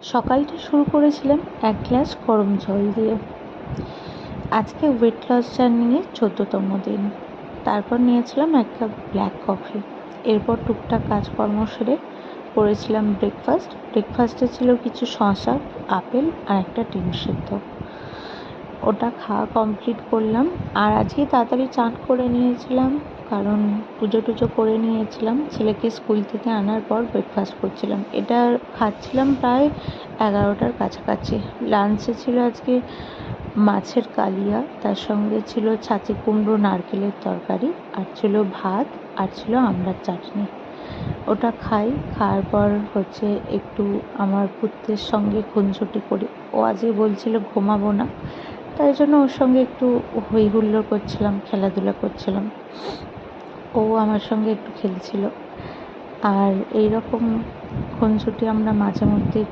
সকালটা শুরু করেছিলাম এক গ্লাস গরম জল দিয়ে। আজকে ওয়েট লস জার্নিয়ে 14তম দিন। তারপর নিয়েছিলাম এক কাপ ব্ল্যাক কফি। এরপর টুকটাক কাজকর্ম সেরে করেছিলাম ব্রেকফাস্টে ছিল কিছু শসা, আপেল আর একটা ডিম সিদ্ধ। ওটা খাওয়া কমপ্লিট করলাম। আর আজকে তাড়াতাড়ি চান করে নিয়েছিলাম, কারণ পুজো টুজো করে নিয়েছিলাম। ছেলেকে স্কুল থেকে আনার পর ব্রেকফাস্ট করছিলাম। এটা খাচ্ছিলাম প্রায় 11টার কাছাকাছি। লাঞ্চে ছিল আজকে মাছের কালিয়া, তার সঙ্গে ছিল ছাঁচি কুমড়ো নারকেলের তরকারি, আর ছিল ভাত, আর ছিল আমড়ার চাটনি। ওটা খাওয়ার পর একটু আমার পুত্রের সঙ্গে খুনসুটি করি। ও আজকে বলছিল ঘুমাবো না, তাই জন্য ওর সঙ্গে একটু হই হুল্লোড় করছিলাম, খেলাধুলা করছিলাম। ও আমার সঙ্গে একটু খেলছিল। আর এইরকম খুনসুটি আমরা মাঝে মধ্যেই